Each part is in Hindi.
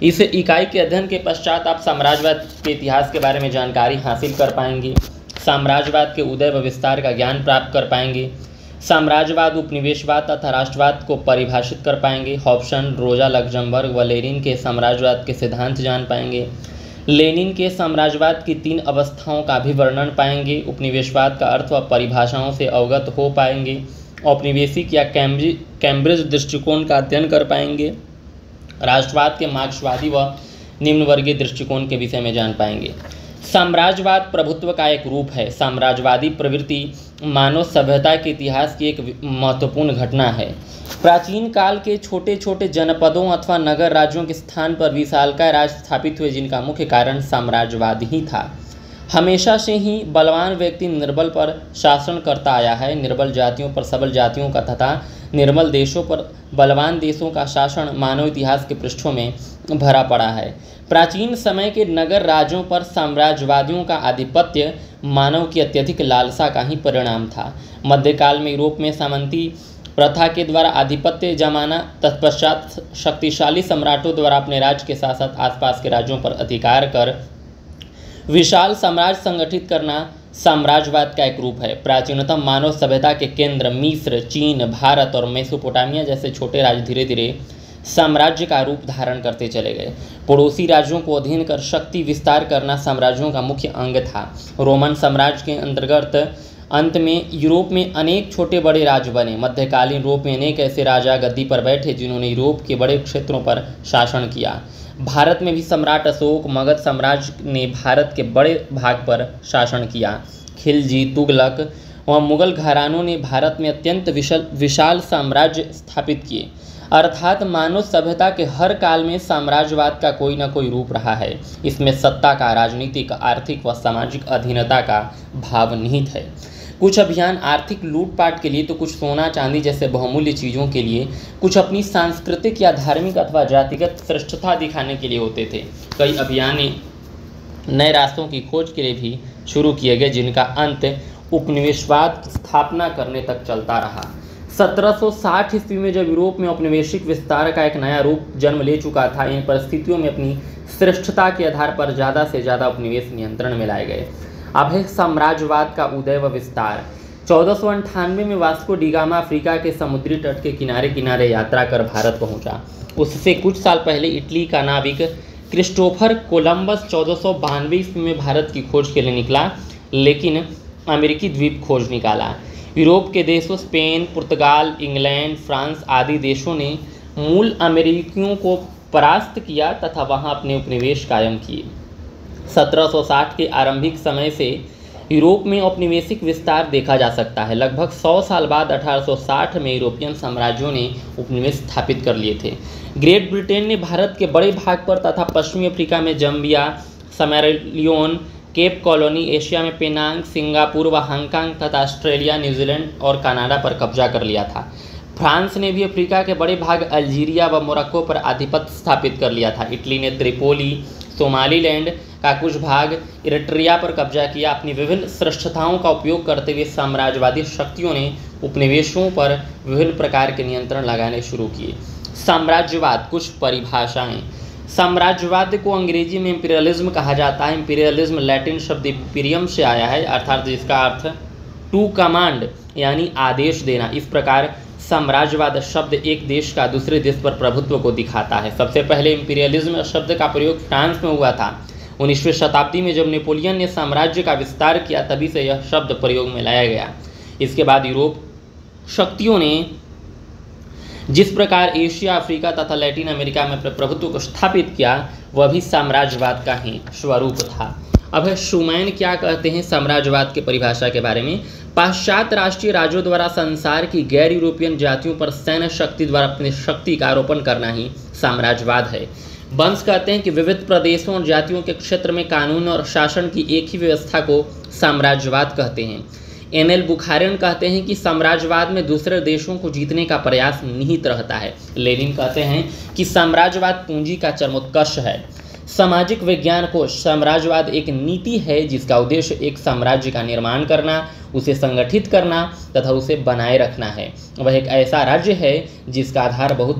इस इकाई के अध्ययन के पश्चात आप साम्राज्यवाद के इतिहास के बारे में जानकारी हासिल कर पाएंगे, साम्राज्यवाद के उदय व विस्तार का ज्ञान प्राप्त कर पाएंगे, साम्राज्यवाद, उपनिवेशवाद तथा राष्ट्रवाद को परिभाषित कर पाएंगे, हॉब्सन, रोजा लक्जमबर्ग व लेनिन के साम्राज्यवाद के सिद्धांत जान पाएंगे, लेनिन के साम्राज्यवाद की 3 अवस्थाओं का भी वर्णन पाएंगे, उपनिवेशवाद का अर्थ व परिभाषाओं से अवगत हो पाएंगे, औपनिवेशिक या कैम्ब्रिज दृष्टिकोण का अध्ययन कर पाएंगे, राष्ट्रवाद के मार्क्सवादी व निम्नवर्गीय दृष्टिकोण के विषय में जान पाएंगे। साम्राज्यवाद प्रभुत्व का एक रूप है। साम्राज्यवादी प्रवृत्ति मानव सभ्यता के इतिहास की एक महत्वपूर्ण घटना है। प्राचीन काल के छोटे छोटे जनपदों अथवा नगर राज्यों के स्थान पर विशालकाय राज्य स्थापित हुए, जिनका मुख्य कारण साम्राज्यवाद ही था। हमेशा से ही बलवान व्यक्ति निर्बल पर शासन करता आया है। निर्बल जातियों पर सबल जातियों का तथा निर्बल देशों पर बलवान देशों का शासन मानव इतिहास के पृष्ठों में भरा पड़ा है। प्राचीन समय के नगर राज्यों पर साम्राज्यवादियों का आधिपत्य मानव की अत्यधिक लालसा का ही परिणाम था। मध्यकाल में यूरोप में सामंती प्रथा के द्वारा आधिपत्य जमाना, तत्पश्चात शक्तिशाली सम्राटों द्वारा अपने राज्य के साथ साथ आसपास के राज्यों पर अधिकार कर विशाल साम्राज्य संगठित करना साम्राज्यवाद का एक रूप है। प्राचीनतम मानव सभ्यता के केंद्र मिस्र, चीन, भारत और मेसोपोटामिया जैसे छोटे राज्य धीरे धीरे साम्राज्य का रूप धारण करते चले गए। पड़ोसी राज्यों को अधीन कर शक्ति विस्तार करना साम्राज्यों का मुख्य अंग था। रोमन साम्राज्य के अंतर्गत अंत में यूरोप में अनेक छोटे बड़े राज्य बने। मध्यकालीन यूरोप में अनेक ऐसे राजा गद्दी पर बैठे जिन्होंने यूरोप के बड़े क्षेत्रों पर शासन किया। भारत में भी सम्राट अशोक मगध साम्राज्य ने भारत के बड़े भाग पर शासन किया। खिलजी, तुगलक व मुगल घरानों ने भारत में अत्यंत विशाल साम्राज्य स्थापित किए। अर्थात मानव सभ्यता के हर काल में साम्राज्यवाद का कोई न कोई रूप रहा है। इसमें सत्ता का, राजनीतिक, आर्थिक व सामाजिक अधीनता का भाव निहित है। कुछ अभियान आर्थिक लूटपाट के लिए तो कुछ सोना चांदी जैसे बहुमूल्य चीज़ों के लिए, कुछ अपनी सांस्कृतिक या धार्मिक अथवा जातिगत श्रेष्ठता दिखाने के लिए होते थे। कई अभियान नए रास्तों की खोज के लिए भी शुरू किए गए, जिनका अंत उपनिवेशवाद की स्थापना करने तक चलता रहा। 1760 ईस्वी में जब यूरोप में औपनिवेशिक विस्तार का एक नया रूप जन्म ले चुका था, इन परिस्थितियों में अपनी श्रेष्ठता के आधार पर ज़्यादा से ज़्यादा उपनिवेश नियंत्रण में लाए गए। अब है साम्राज्यवाद का उदय व विस्तार। 1498 में वास्को डी गामा अफ्रीका के समुद्री तट के किनारे किनारे यात्रा कर भारत पहुंचा। उससे कुछ साल पहले इटली का नाविक क्रिस्टोफर कोलंबस 1492 ईस्वी में भारत की खोज के लिए निकला, लेकिन अमेरिकी द्वीप खोज निकाला। यूरोप के देशों स्पेन, पुर्तगाल, इंग्लैंड, फ्रांस आदि देशों ने मूल अमेरिकियों को परास्त किया तथा वहां अपने उपनिवेश कायम किए। 1760 के आरंभिक समय से यूरोप में औपनिवेशिक विस्तार देखा जा सकता है। लगभग 100 साल बाद 1860 में यूरोपियन साम्राज्यों ने उपनिवेश स्थापित कर लिए थे। ग्रेट ब्रिटेन ने भारत के बड़े भाग पर तथा पश्चिमी अफ्रीका में जम्बिया, सेरालियोन, केप कॉलोनी, एशिया में पेनांग, सिंगापुर व हांगकांग तथा ऑस्ट्रेलिया, न्यूजीलैंड और कनाडा पर कब्जा कर लिया था। फ्रांस ने भी अफ्रीका के बड़े भाग अल्जीरिया व मोरक्को पर आधिपत्य स्थापित कर लिया था। इटली ने त्रिपोली, सोमालीलैंड का कुछ भाग, इरिट्रिया पर कब्जा किया। अपनी विभिन्न श्रेष्ठताओं का उपयोग करते हुए साम्राज्यवादी शक्तियों ने उपनिवेशों पर विभिन्न प्रकार के नियंत्रण लगाने शुरू किए। साम्राज्यवाद, कुछ परिभाषाएं। साम्राज्यवाद को अंग्रेजी में इंपीरियलिज्म कहा जाता है। इंपीरियलिज्म लैटिन शब्द इंपीरियम से आया है, अर्थात जिसका अर्थ टू कमांड यानी आदेश देना। इस प्रकार साम्राज्यवाद शब्द एक देश का दूसरे देश पर प्रभुत्व को दिखाता है। सबसे पहले इंपीरियलिज्म शब्द का प्रयोग फ्रांस में हुआ था। 19वीं शताब्दी में जब नेपोलियन ने साम्राज्य का विस्तार किया, तभी से यह शब्द प्रयोग में लाया गया। इसके बाद यूरोप शक्तियों ने जिस प्रकार एशिया, अफ्रीका तथा लैटिन अमेरिका में प्रभुत्व को स्थापित किया, वह भी साम्राज्यवाद का ही स्वरूप था। अब है शुमैन क्या कहते हैं साम्राज्यवाद की परिभाषा के बारे में। पाश्चात्य राष्ट्रीय राज्यों द्वारा संसार की गैर यूरोपियन जातियों पर सैन्य शक्ति द्वारा अपनी शक्ति का आरोपण करना ही साम्राज्यवाद है। बंस कहते हैं कि विविध प्रदेशों और जातियों के क्षेत्र में कानून और शासन की एक ही व्यवस्था को साम्राज्यवाद कहते हैं। एन.एल. बुखारिन कहते हैं कि साम्राज्यवाद में दूसरे देशों को जीतने का प्रयास निहित रहता है। लेनिन कहते हैं कि साम्राज्यवाद पूंजी का चरमोत्कर्ष है। सामाजिक विज्ञान कोश साम्राज्यवाद एक नीति है जिसका उद्देश्य एक साम्राज्य का निर्माण करना, उसे संगठित करना तथा उसे बनाए रखना है। वह एक ऐसा राज्य है जिसका आधार बहुत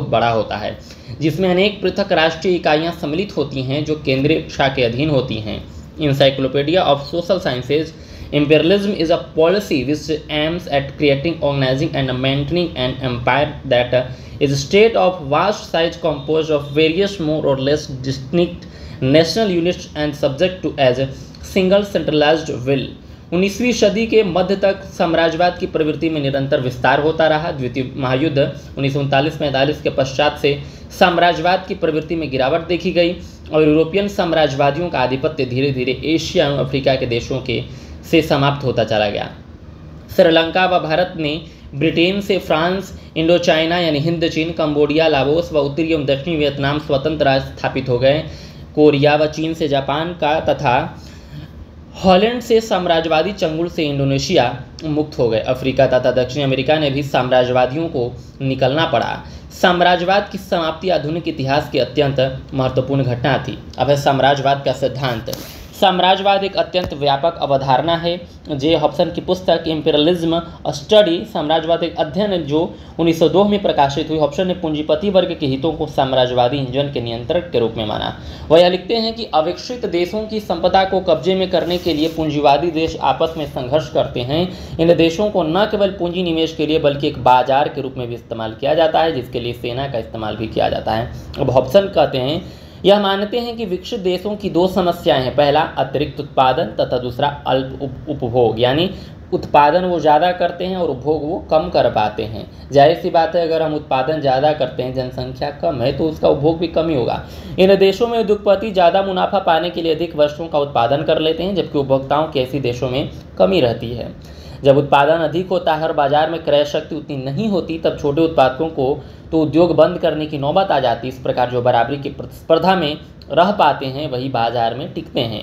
बड़ा होता है, जिसमें अनेक पृथक राष्ट्रीय इकाइयाँ सम्मिलित होती हैं जो केंद्रीय शाखा के अधीन होती हैं। Encyclopedia of social sciences, imperialism is a policy which aims at creating, organizing and maintaining an empire that is a state of vast size composed of various more or less distinct national units and subject to as a single centralized will। 19वीं सदी के मध्य तक साम्राज्यवाद की प्रवृत्ति में निरंतर विस्तार होता रहा। द्वितीय महायुद्ध 1939-45 के पश्चात से साम्राज्यवाद की प्रवृत्ति में गिरावट देखी गई और यूरोपियन साम्राज्यवादियों का आधिपत्य धीरे धीरे एशिया एवं अफ्रीका के देशों से समाप्त होता चला गया। श्रीलंका व भारत ने ब्रिटेन से फ्रांस, इंडो चाइना यानी हिंद चीन, कंबोडिया, लाओस व उत्तरी एवं दक्षिणी वियतनाम स्वतंत्र राज्य स्थापित हो गए। कोरिया व चीन से जापान का तथा हॉलैंड से साम्राज्यवादी चंगुल से इंडोनेशिया मुक्त हो गए। अफ्रीका तथा दक्षिण अमेरिका ने भी साम्राज्यवादियों को निकलना पड़ा। साम्राज्यवाद की समाप्ति आधुनिक इतिहास की अत्यंत महत्वपूर्ण घटना थी। अब है साम्राज्यवाद का सिद्धांत। साम्राज्यवाद एक अत्यंत व्यापक अवधारणा है। जे हॉब्सन की पुस्तक इंपीरियलिज्म स्टडी साम्राज्यवाद एक अध्ययन जो 1902 में प्रकाशित हुई। हॉब्सन ने पूंजीपति वर्ग के हितों को साम्राज्यवादी इंजन के नियंत्रक के रूप में माना। वह यह लिखते हैं कि अविकसित देशों की संपदा को कब्जे में करने के लिए पूंजीवादी देश आपस में संघर्ष करते हैं। इन देशों को न केवल पूंजी निवेश के लिए बल्कि एक बाजार के रूप में भी इस्तेमाल किया जाता है, जिसके लिए सेना का इस्तेमाल भी किया जाता है। अब हॉब्सन कहते हैं यह मानते हैं कि विकसित देशों की दो समस्याएं हैं। पहला अतिरिक्त उत्पादन तथा दूसरा अल्प उपभोग, यानी उत्पादन वो ज़्यादा करते हैं और उपभोग वो कम कर पाते हैं। जाहिर सी बात है, अगर हम उत्पादन ज़्यादा करते हैं, जनसंख्या कम है, तो उसका उपभोग भी कम ही होगा। इन देशों में उद्योगपति ज़्यादा मुनाफा पाने के लिए अधिक वस्तुओं का उत्पादन कर लेते हैं, जबकि उपभोक्ताओं की ऐसी देशों में कमी रहती है। जब उत्पादन अधिक होता है और बाजार में क्रय शक्ति उतनी नहीं होती, तब छोटे उत्पादकों को तो उद्योग बंद करने की नौबत आ जाती। इस प्रकार जो बराबरी की प्रतिस्पर्धा में रह पाते हैं वही बाजार में टिकते हैं।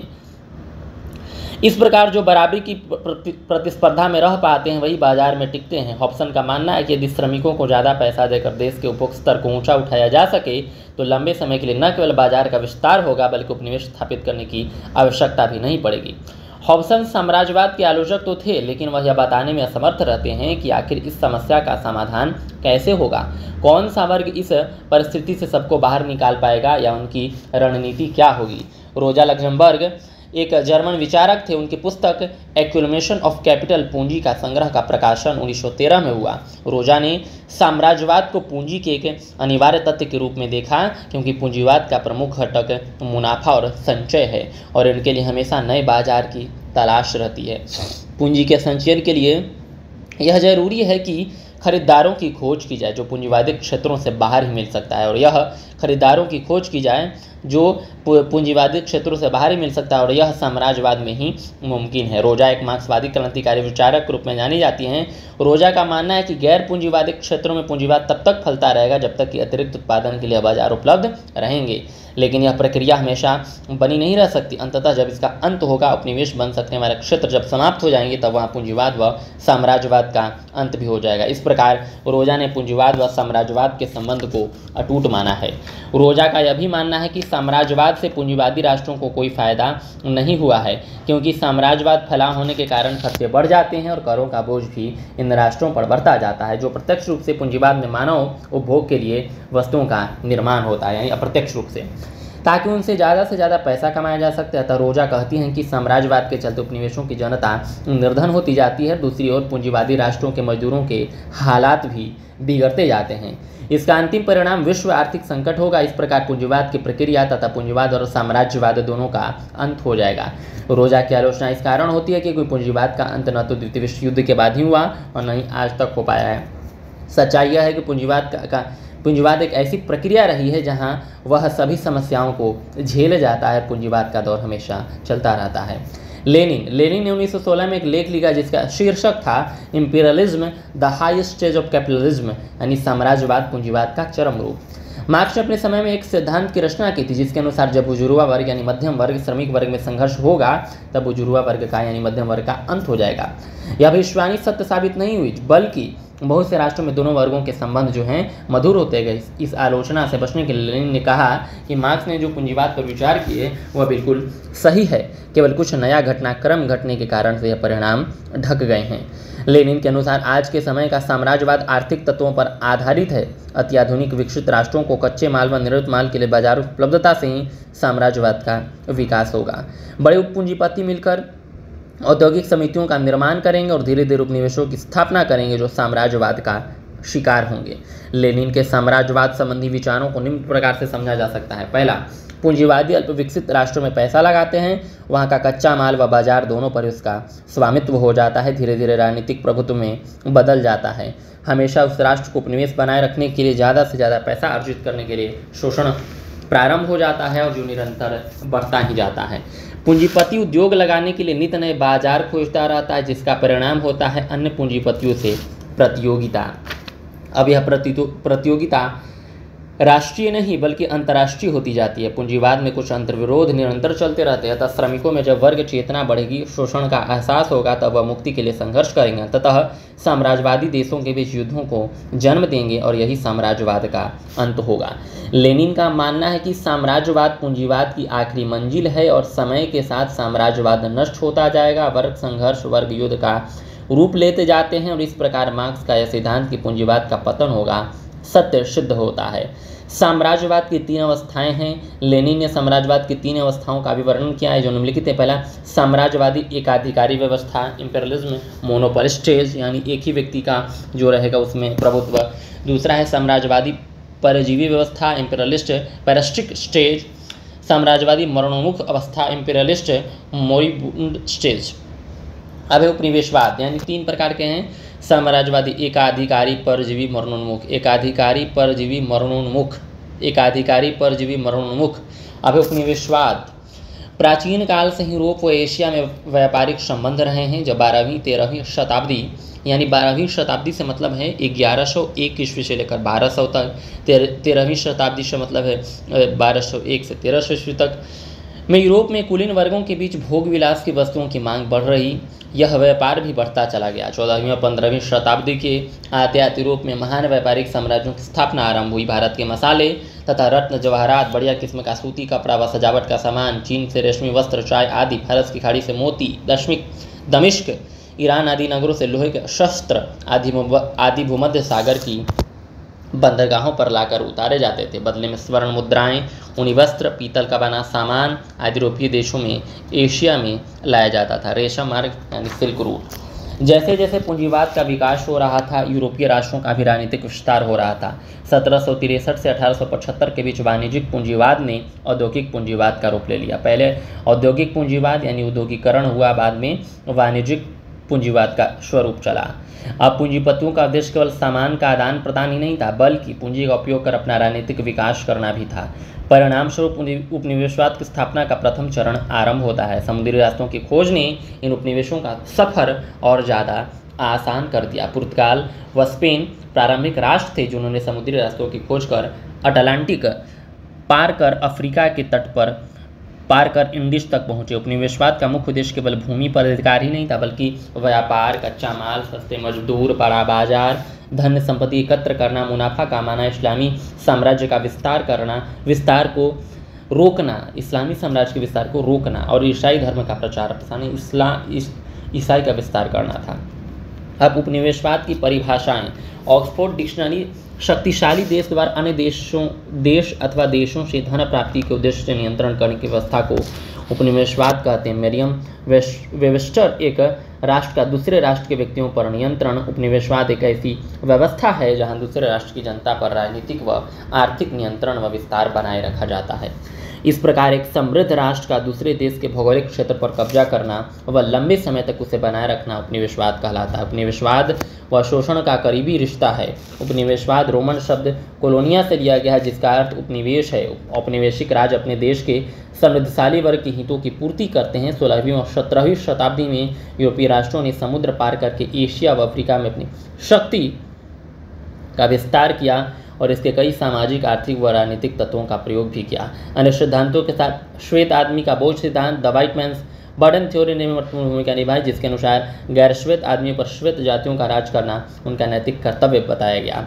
इस प्रकार जो बराबरी की प्रतिस्पर्धा में रह पाते हैं वही बाजार में टिकते हैं। हॉब्सन का मानना है कि यदि श्रमिकों को ज़्यादा पैसा देकर देश के उपभोग स्तर को ऊंचा उठाया जा सके तो लंबे समय के लिए न केवल बाजार का विस्तार होगा बल्कि उपनिवेश स्थापित करने की आवश्यकता भी नहीं पड़ेगी। हॉब्सन साम्राज्यवाद के आलोचक तो थे, लेकिन वह यह बताने में असमर्थ रहते हैं कि आखिर इस समस्या का समाधान कैसे होगा, कौन सा वर्ग इस परिस्थिति से सबको बाहर निकाल पाएगा या उनकी रणनीति क्या होगी। रोजा लक्जमबर्ग एक जर्मन विचारक थे। उनकी पुस्तक एक्यूमुलेशन ऑफ कैपिटल पूंजी का संग्रह का प्रकाशन 1913 में हुआ। रोजा ने साम्राज्यवाद को पूंजी के एक अनिवार्य तत्व के रूप में देखा, क्योंकि पूंजीवाद का प्रमुख घटक मुनाफा और संचय है और इनके लिए हमेशा नए बाजार की तलाश रहती है। पूंजी के संचयन के लिए यह जरूरी है कि खरीदारों की खोज की जाए जो पूंजीवादी क्षेत्रों से बाहर ही मिल सकता है, और यह खरीदारों की खोज की जाए जो पूंजीवादी क्षेत्रों से बाहर ही मिल सकता है, और यह साम्राज्यवाद में ही मुमकिन है। रोजा एक मार्क्सवादी क्रांतिकारी विचारक के रूप में जानी जाती हैं। रोजा का मानना है कि गैर पूंजीवादी क्षेत्रों में पूंजीवाद तब तक फलता रहेगा जब तक कि अतिरिक्त उत्पादन के लिए बाजार उपलब्ध रहेंगे, लेकिन यह प्रक्रिया हमेशा बनी नहीं रह सकती। अंततः जब इसका अंत होगा, उपनिवेश बन सकने वाले क्षेत्र जब समाप्त हो जाएंगे, तब वहाँ पूंजीवाद व साम्राज्यवाद का अंत भी हो जाएगा। इस प्रकार रोजा ने पूंजीवाद व साम्राज्यवाद के संबंध को अटूट माना है। रोजा का यह भी मानना है कि साम्राज्यवाद से पूंजीवादी राष्ट्रों को कोई फायदा नहीं हुआ है, क्योंकि साम्राज्यवाद फैलाव होने के कारण खर्चे बढ़ जाते हैं और करों का बोझ भी इन राष्ट्रों पर बढ़ता जाता है, जो प्रत्यक्ष रूप से पूंजीवाद में मानव उपभोग के लिए वस्तुओं का निर्माण होता है, यानी अप्रत्यक्ष रूप से, ताकि उनसे ज़्यादा से ज़्यादा पैसा कमाया जा सकता है। अतः रोजा कहती हैं कि साम्राज्यवाद के चलते उपनिवेशों की जनता निर्धन होती जाती है। दूसरी ओर पूंजीवादी राष्ट्रों के मजदूरों के हालात भी बिगड़ते जाते हैं। इसका अंतिम परिणाम विश्व आर्थिक संकट होगा। इस प्रकार पूंजीवाद की प्रक्रिया तथा पूंजीवाद और साम्राज्यवाद दोनों का अंत हो जाएगा। रोजा की आलोचना इस कारण होती है कि कोई पूंजीवाद का अंत न तो द्वितीय विश्व युद्ध के बाद ही हुआ और न ही आज तक हो पाया है। सच्चाई यह है कि पूंजीवाद एक ऐसी प्रक्रिया रही है जहां वह सभी समस्याओं को झेल जाता है। पूंजीवाद का दौर हमेशा चलता रहता है। लेनिन ने 1916 में एक लेख लिखा जिसका शीर्षक था imperialism the highest stage of capitalism, यानी साम्राज्यवाद पूंजीवाद का चरम रूप। मार्क्स ने अपने समय में एक सिद्धांत की रचना की थी जिसके अनुसार जब बुजुर्गा वर्ग यानी मध्यम वर्ग श्रमिक वर्ग में संघर्ष होगा तब बुजुर्गा वर्ग का यानी मध्यम वर्ग का अंत हो जाएगा। यह भविष्यवाणी सत्य साबित नहीं हुई, बल्कि बहुत से राष्ट्रों में दोनों वर्गों के संबंध जो हैं मधुर होते गए। इस आलोचना से बचने के लिए लेनिन ने कहा कि मार्क्स ने जो पूंजीवाद पर विचार किए वह बिल्कुल सही है, केवल कुछ नया घटनाक्रम घटने के कारण से यह परिणाम ढक गए हैं। लेनिन के अनुसार आज के समय का साम्राज्यवाद आर्थिक तत्वों पर आधारित है। अत्याधुनिक विकसित राष्ट्रों को कच्चे माल व निर्मित माल के लिए बाजार उपलब्धता से ही साम्राज्यवाद का विकास होगा। बड़े पूंजीपति मिलकर औद्योगिक समितियों का निर्माण करेंगे और धीरे धीरे उपनिवेशों की स्थापना करेंगे जो साम्राज्यवाद का शिकार होंगे। लेनिन के साम्राज्यवाद संबंधी विचारों को निम्न प्रकार से समझा जा सकता है। पहला, पूंजीवादी अल्प विकसित राष्ट्रों में पैसा लगाते हैं, वहाँ का कच्चा माल व बाजार दोनों पर उसका स्वामित्व हो जाता है, धीरे धीरे राजनीतिक प्रभुत्व में बदल जाता है। हमेशा उस राष्ट्र को उपनिवेश बनाए रखने के लिए ज़्यादा से ज़्यादा पैसा अर्जित करने के लिए शोषण प्रारंभ हो जाता है और जो निरंतर बढ़ता ही जाता है। पूंजीपति उद्योग लगाने के लिए नित नए बाजार खोजता रहता है, जिसका परिणाम होता है अन्य पूंजीपतियों से प्रतियोगिता। अब यह प्रतियोगिता राष्ट्रीय नहीं बल्कि अंतर्राष्ट्रीय होती जाती है। पूंजीवाद में कुछ अंतर्विरोध निरंतर चलते रहते हैं। अतः श्रमिकों में जब वर्ग चेतना बढ़ेगी, शोषण का एहसास होगा, तब वह मुक्ति के लिए संघर्ष करेंगे। ततः साम्राज्यवादी देशों के बीच युद्धों को जन्म देंगे और यही साम्राज्यवाद का अंत होगा। लेनिन का मानना है कि साम्राज्यवाद पूंजीवाद की आखिरी मंजिल है और समय के साथ साम्राज्यवाद नष्ट होता जाएगा। वर्ग संघर्ष वर्ग युद्ध का रूप लेते जाते हैं और इस प्रकार मार्क्स का यह सिद्धांत कि पूंजीवाद का पतन होगा सत्य सिद्ध होता है। साम्राज्यवाद की 3 अवस्थाएं हैं। लेनिन ने साम्राज्यवाद की 3 अवस्थाओं का भी वर्णन किया है जो निम्नलिखित है। पहला, साम्राज्यवादी एकाधिकारी व्यवस्था, इंपीरियलिज्म, मोनोपोली स्टेज, यानी एक ही व्यक्ति का जो रहेगा उसमें प्रभुत्व। दूसरा है साम्राज्यवादी परजीवी व्यवस्था, इंपीरियलिस्ट पैरास्टिक स्टेज। साम्राज्यवादी मरणोन्मुख अवस्था, इंपीरियलिस्ट मोरिबुंड स्टेज। अब है उपनिवेशवाद, यानी 3 प्रकार के हैं। साम्राज्यवादी एकाधिकारी परजीवी मरणोन्मुख, एकाधिकारी परजीवी मरणोन्मुख, एकाधिकारी परजीवी मरणोन्मुख। अब है उपनिवेशवाद। प्राचीन काल से ही यूरोप व एशिया में व्यापारिक संबंध रहे हैं। जब 12वीं-13वीं शताब्दी, यानी 12वीं शताब्दी से मतलब है 1101 ईस्वी से लेकर 1200 तक, 13वीं शताब्दी से मतलब है 1201 से 1300 ईस्वी तक में यूरोप में कुलीन वर्गों के बीच भोग विलास की वस्तुओं की मांग बढ़ रही, यह व्यापार भी बढ़ता चला गया। 14वीं और 15वीं शताब्दी के आते आते यूरोप में महान व्यापारिक साम्राज्यों की स्थापना आरंभ हुई। भारत के मसाले तथा रत्न जवाहरात, बढ़िया किस्म का सूती कपड़ा व सजावट का सामान, चीन से रेशमी वस्त्र, चाय आदि, फारस की खाड़ी से मोती, दमिश्क, ईरान आदि नगरों से लोहे के शस्त्र आदि भूमध्य सागर की बंदरगाहों पर लाकर उतारे जाते थे। बदले में स्वर्ण मुद्राएं, ऊनी वस्त्र, पीतल का बना सामान आदि यूरोपीय देशों में एशिया में लाया जाता था। रेशम मार्ग यानी सिल्क रूट। जैसे जैसे पूंजीवाद का विकास हो रहा था, यूरोपीय राष्ट्रों का भी राजनीतिक विस्तार हो रहा था। 1763 से 1875 के बीच वाणिज्यिक पूंजीवाद ने औद्योगिक पूंजीवाद का रूप ले लिया। पहले औद्योगिक पूंजीवाद यानी उद्योगीकरण हुआ, बाद में वाणिज्यिक पूंजीवाद का स्वरूप चला। अब पूंजीपतियों का उद्देश्य केवल सामान का आदान प्रदान ही नहीं था, बल्कि पूंजी का उपयोग कर अपना राजनीतिक विकास करना भी था। परिणाम स्वरूप उपनिवेशवाद की स्थापना का प्रथम चरण आरंभ होता है। समुद्री रास्तों की खोज ने इन उपनिवेशों का सफर और ज़्यादा आसान कर दिया। पुर्तगाल व स्पेन प्रारंभिक राष्ट्र थे जिन्होंने समुद्री रास्तों की खोज कर अटलांटिक पार कर अफ्रीका के तट पर पार कर इंडिस तक पहुंचे। उपनिवेशवाद का मुख्य उद्देश्य केवल भूमि पर अधिकार ही नहीं था, बल्कि व्यापार, कच्चा माल, सस्ते मजदूर, बड़ा बाजार, धन संपत्ति एकत्र करना, मुनाफा कमाना, इस्लामी साम्राज्य का विस्तार को रोकना, इस्लामी साम्राज्य के विस्तार को रोकना और ईसाई धर्म का प्रचार प्रसार, ईसाई का विस्तार करना था। अब उपनिवेशवाद की परिभाषाएं। ऑक्सफोर्ड डिक्शनरी शक्तिशाली देश द्वारा अन्य देश अथवा देशों से धन प्राप्ति के उद्देश्य से नियंत्रण करने की व्यवस्था को उपनिवेशवाद कहते हैं। मेरियम वेबस्टर एक राष्ट्र का दूसरे राष्ट्र के व्यक्तियों पर नियंत्रण। उपनिवेशवाद एक ऐसी व्यवस्था है जहां दूसरे राष्ट्र की जनता पर राजनीतिक व आर्थिक नियंत्रण व विस्तार बनाए रखा जाता है। इस प्रकार एक समृद्ध राष्ट्र का दूसरे देश के भौगोलिक क्षेत्र पर कब्जा करना व लंबे समय तक उसे बनाए रखना उपनिवेशवाद कहलाता है। उपनिवेशवाद व शोषण का करीबी रिश्ता है। उपनिवेशवाद रोमन शब्द कोलोनिया से लिया गया है, जिसका अर्थ उपनिवेश है। औपनिवेशिक राज्य अपने देश के समृद्धशाली वर्ग के हितों की पूर्ति करते हैं। 16वीं और 17वीं शताब्दी में यूरोपीय राष्ट्रों ने समुद्र पार करके एशिया व अफ्रीका में अपनी शक्ति का विस्तार किया और इसके कई सामाजिक, आर्थिक व राजनीतिक तत्वों का प्रयोग भी किया। अन्य सिद्धांतों के साथ श्वेत आदमी का बोझ सिद्धांत, the white man's burden theory ने महत्वपूर्ण भूमिका निभाई, जिसके अनुसार गैर श्वेत आदमियों पर श्वेत जातियों का राज करना उनका नैतिक कर्तव्य बताया गया।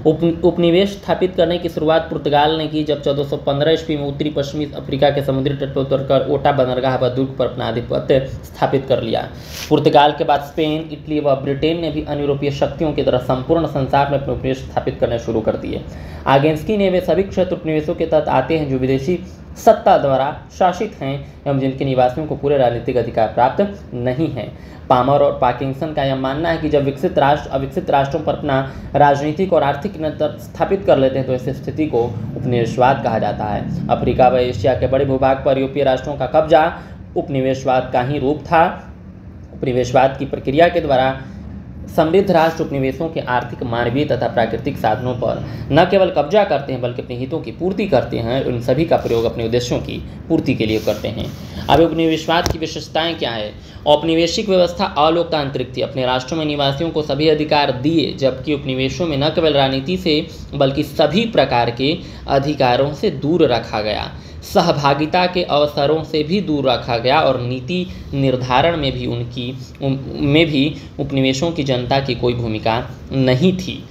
उपनिवेश स्थापित करने की शुरुआत पुर्तगाल ने की, जब 1415 ईस्वी में उत्तरी पश्चिमी अफ्रीका के समुद्री तट पर उतरकर ओटा बंदरगाह व दुर्ग पर अपना आधिपत्य स्थापित कर लिया। पुर्तगाल के बाद स्पेन, इटली व ब्रिटेन ने भी अन्य यूरोपीय शक्तियों की तरह संपूर्ण संसार में अपने उपनिवेश स्थापित करने शुरू कर दिए। आगेंस्की ने वे सभी क्षेत्र उपनिवेशों के तहत आते हैं जो विदेशी सत्ता द्वारा शासित हैं एवं जिनके निवासियों को पूरे राजनीतिक अधिकार प्राप्त नहीं है। पामर और पार्किंसन का यह मानना है कि जब विकसित राष्ट्र अविकसित राष्ट्रों पर अपना राजनीतिक और आर्थिक नियंत्रण स्थापित कर लेते हैं तो इस स्थिति को उपनिवेशवाद कहा जाता है। अफ्रीका व एशिया के बड़े भूभाग पर यूरोपीय राष्ट्रों का कब्जा उपनिवेशवाद का ही रूप था। उपनिवेशवाद की प्रक्रिया के द्वारा समृद्ध राष्ट्र उपनिवेशों के आर्थिक, मानवीय तथा प्राकृतिक साधनों पर न केवल कब्जा करते हैं बल्कि अपने हितों की पूर्ति करते हैं। उन सभी का प्रयोग अपने उद्देश्यों की पूर्ति के लिए करते हैं। अब उपनिवेशवाद की विशेषताएं क्या है? औपनिवेशिक व्यवस्था अलोकतांत्रिक थी। अपने राष्ट्रों में निवासियों को सभी अधिकार दिए, जबकि उपनिवेशों में न केवल राजनीति से बल्कि सभी प्रकार के अधिकारों से दूर रखा गया, सहभागिता के अवसरों से भी दूर रखा गया और नीति निर्धारण में भी उपनिवेशों की जनता की कोई भूमिका नहीं थी।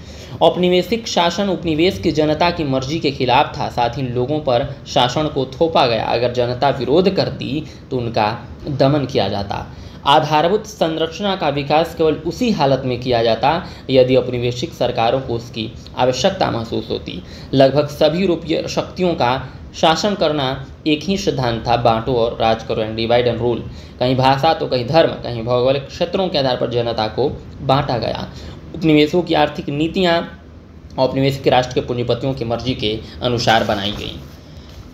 औपनिवेशिक शासन उपनिवेश की जनता की मर्जी के खिलाफ था, साथ ही लोगों पर शासन को थोपा गया। अगर जनता विरोध करती तो उनका दमन किया जाता। आधारभूत संरचना का विकास केवल उसी हालत में किया जाता यदि औपनिवेशिक सरकारों को उसकी आवश्यकता महसूस होती। लगभग सभी यूरोपीय शक्तियों का शासन करना एक ही सिद्धांत था, बांटो और राज करो एंड डिवाइड एंड रूल। कहीं भाषा तो कहीं धर्म, कहीं भौगोलिक क्षेत्रों के आधार पर जनता को बांटा गया। उपनिवेशों की आर्थिक नीतियाँ औपनिवेशिक राष्ट्र के पूंजीपतियों की मर्जी के अनुसार बनाई गईं।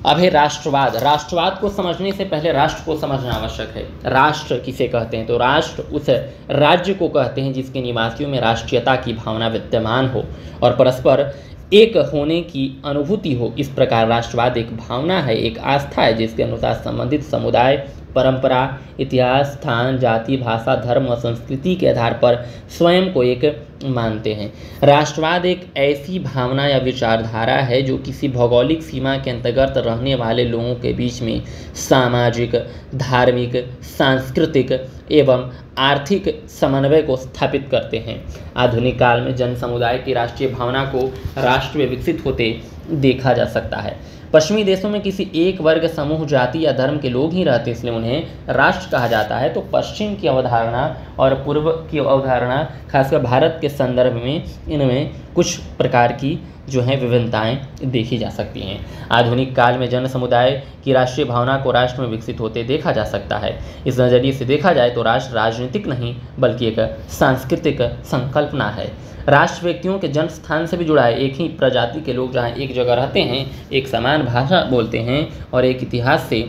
अब है राष्ट्रवाद। राष्ट्रवाद को समझने से पहले राष्ट्र को समझना आवश्यक है। राष्ट्र किसे कहते हैं? तो राष्ट्र उस राज्य को कहते हैं जिसके निवासियों में राष्ट्रीयता की भावना विद्यमान हो और परस्पर एक होने की अनुभूति हो। इस प्रकार राष्ट्रवाद एक भावना है, एक आस्था है जिसके अनुसार संबंधित समुदाय परंपरा, इतिहास, स्थान, जाति, भाषा, धर्म और संस्कृति के आधार पर स्वयं को एक मानते हैं। राष्ट्रवाद एक ऐसी भावना या विचारधारा है जो किसी भौगोलिक सीमा के अंतर्गत रहने वाले लोगों के बीच में सामाजिक, धार्मिक, सांस्कृतिक एवं आर्थिक समन्वय को स्थापित करते हैं। आधुनिक काल में जन समुदाय की राष्ट्रीय भावना को राष्ट्र में विकसित होते देखा जा सकता है। पश्चिमी देशों में किसी एक वर्ग, समूह, जाति या धर्म के लोग ही रहते, इसलिए उन्हें राष्ट्र कहा जाता है। तो पश्चिम की अवधारणा और पूर्व की अवधारणा, खासकर भारत के संदर्भ में, इनमें कुछ प्रकार की जो हैं विभिन्नताएं देखी जा सकती हैं। आधुनिक काल में जन समुदाय की राष्ट्रीय भावना को राष्ट्र में विकसित होते देखा जा सकता है। इस नज़रिए से देखा जाए तो राष्ट्र राजनीतिक नहीं बल्कि एक सांस्कृतिक संकल्पना है। राष्ट्र व्यक्तियों के जन्म स्थान से भी जुड़ा है। एक ही प्रजाति के लोग जहाँ एक जगह रहते हैं, एक समान भाषा बोलते हैं और एक इतिहास से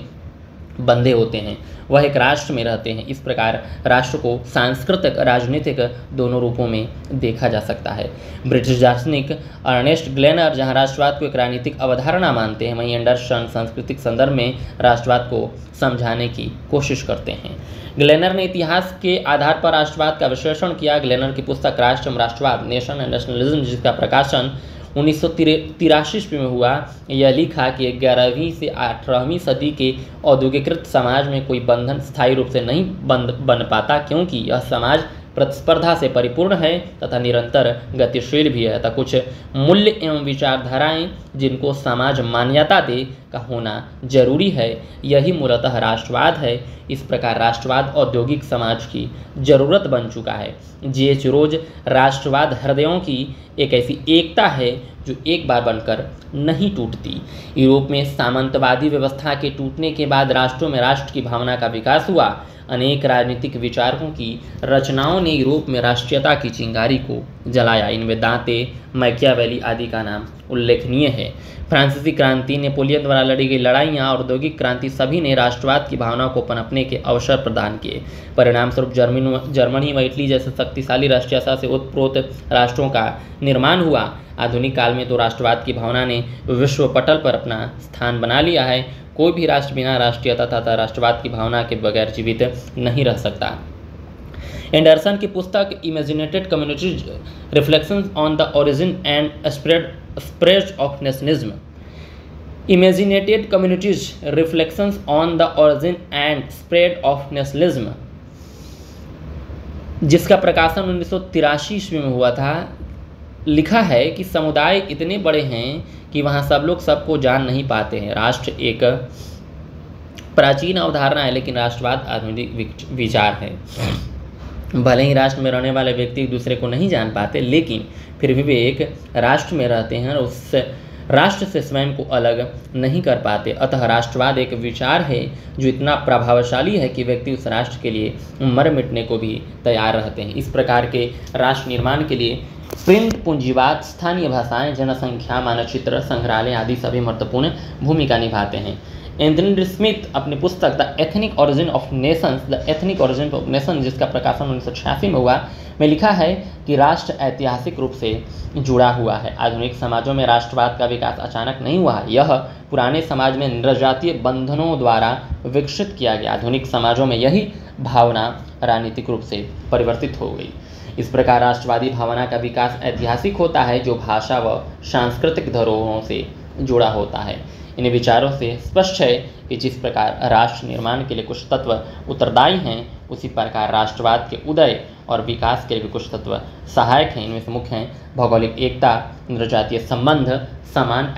बंधे होते हैं, वह एक राष्ट्र में रहते हैं। इस प्रकार राष्ट्र को सांस्कृतिक, राजनीतिक दोनों रूपों में देखा जा सकता है। ब्रिटिश दार्शनिक अर्नेस्ट ग्लेनर जहां राष्ट्रवाद को एक राजनीतिक अवधारणा मानते हैं, वहीं एंडरसन सांस्कृतिक संदर्भ में राष्ट्रवाद को समझाने की कोशिश करते हैं। ग्लेनर ने इतिहास के आधार पर राष्ट्रवाद का विश्लेषण किया। ग्लेनर की पुस्तक राष्ट्र एवं राष्ट्रवाद, नेशन एंड नेशनलिज्म, जिसका प्रकाशन 1983 ईस्वी में हुआ, यह लिखा कि 11वीं से 18वीं सदी के औद्योगिकृत समाज में कोई बंधन स्थायी रूप से नहीं बन पाता, क्योंकि यह समाज प्रतिस्पर्धा से परिपूर्ण है तथा निरंतर गतिशील भी है तथा कुछ मूल्य एवं विचारधाराएं जिनको समाज मान्यता दे का होना जरूरी है, यही मूलतः राष्ट्रवाद है। इस प्रकार राष्ट्रवाद औद्योगिक समाज की जरूरत बन चुका है। G.H. रोज राष्ट्रवाद हृदयों की एक ऐसी एकता है जो एक बार बनकर नहीं टूटती। यूरोप में सामंतवादी व्यवस्था के टूटने के बाद राष्ट्रों में राष्ट्र की भावना का विकास हुआ। अनेक राजनीतिक विचारकों की रचनाओं ने यूरोप में राष्ट्रीयता की चिंगारी को जलाया। इनमें दांते, मैकियावेली आदि का नाम उल्लेखनीय है। फ्रांसीसी क्रांति, नेपोलियन द्वारा लड़ी गई लड़ाइयाँ, औद्योगिक क्रांति सभी ने राष्ट्रवाद की भावना को पनपने के अवसर प्रदान किए। परिणामस्वरूप जर्मनी व इटली जैसे शक्तिशाली राष्ट्रीयता से ओतप्रोत राष्ट्रों का निर्माण हुआ। आधुनिक काल में तो राष्ट्रवाद की भावना ने विश्व पटल पर अपना स्थान बना लिया है। कोई भी राष्ट्र बिना राष्ट्रीयता तथा राष्ट्रवाद की भावना के बगैर जीवित नहीं रह सकता। एंडरसन की पुस्तक imagined communities, reflections on the origin and spread of nationalism, imagined communities reflections on the origin and spread of nationalism, जिसका प्रकाशन 1983 ईस्वी में हुआ था, लिखा है कि समुदाय इतने बड़े हैं कि वहाँ सब लोग सबको जान नहीं पाते हैं। राष्ट्र एक प्राचीन अवधारणा है, लेकिन राष्ट्रवाद आधुनिक विचार है। भले ही राष्ट्र में रहने वाले व्यक्ति एक दूसरे को नहीं जान पाते, लेकिन फिर भी वे एक राष्ट्र में रहते हैं और उस राष्ट्र से स्वयं को अलग नहीं कर पाते। अतः राष्ट्रवाद एक विचार है जो इतना प्रभावशाली है कि व्यक्ति उस राष्ट्र के लिए मर मिटने को भी तैयार रहते हैं। इस प्रकार के राष्ट्र निर्माण के लिए प्रिंट, पूंजीवाद, स्थानीय भाषाएं, जनसंख्या मानचित्र, संग्रहालय आदि सभी महत्वपूर्ण भूमिका निभाते हैं। एंथनी स्मिथ अपनी पुस्तक the ethnic origin of Nations, जिसका प्रकाशन 1986 में हुआ, में लिखा है कि राष्ट्र ऐतिहासिक रूप से जुड़ा हुआ है। आधुनिक समाजों में राष्ट्रवाद का विकास अचानक नहीं हुआ, यह पुराने समाज में नृजातीय बंधनों द्वारा विकसित किया गया। आधुनिक समाजों में यही भावना राजनीतिक रूप से परिवर्तित हो गई। इस प्रकार राष्ट्रवादी भावना का विकास ऐतिहासिक होता है, जो भाषा व सांस्कृतिक धरोहरों से जुड़ा होता है। इन विचारों से स्पष्ट है कि जिस प्रकार राष्ट्र निर्माण के लिए कुछ तत्व उत्तरदायी हैं, उसी प्रकार राष्ट्रवाद के उदय और विकास के लिए भी कुछ तत्व सहायक हैं। इनमें से मुख्य हैं भौगोलिक एकता, नृजातीय संबंध, समान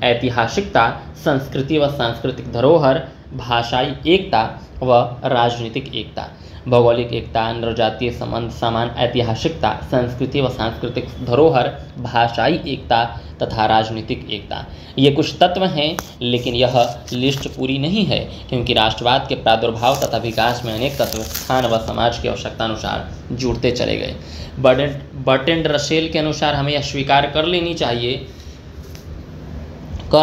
ऐतिहासिकता, संस्कृति व सांस्कृतिक धरोहर, भाषाई एकता व राजनीतिक एकता। भौगोलिक एकता, नृजातीय संबंध, समान ऐतिहासिकता, संस्कृति व सांस्कृतिक धरोहर, भाषाई एकता तथा राजनीतिक एकता, ये कुछ तत्व हैं, लेकिन यह लिस्ट पूरी नहीं है, क्योंकि राष्ट्रवाद के प्रादुर्भाव तथा विकास में अनेक तत्व स्थान व समाज की आवश्यकता अनुसार जुड़ते चले गए। बर्ट्रैंड रसेल के अनुसार हमें यह स्वीकार कर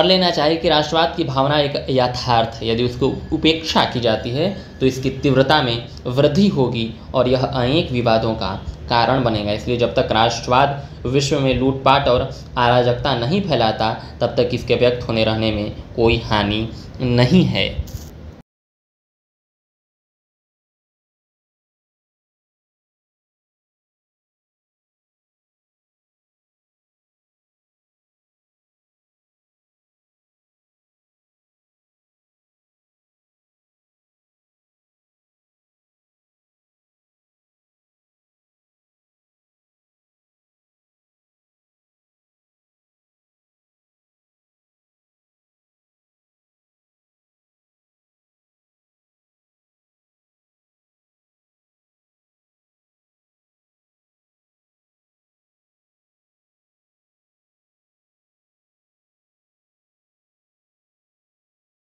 लेना चाहिए कि राष्ट्रवाद की भावना एक यथार्थ है। यदि उसको उपेक्षा की जाती है तो इसकी तीव्रता में वृद्धि होगी और यह अनेक विवादों का कारण बनेगा। इसलिए जब तक राष्ट्रवाद विश्व में लूटपाट और अराजकता नहीं फैलाता, तब तक इसके व्यक्त होने रहने में कोई हानि नहीं है।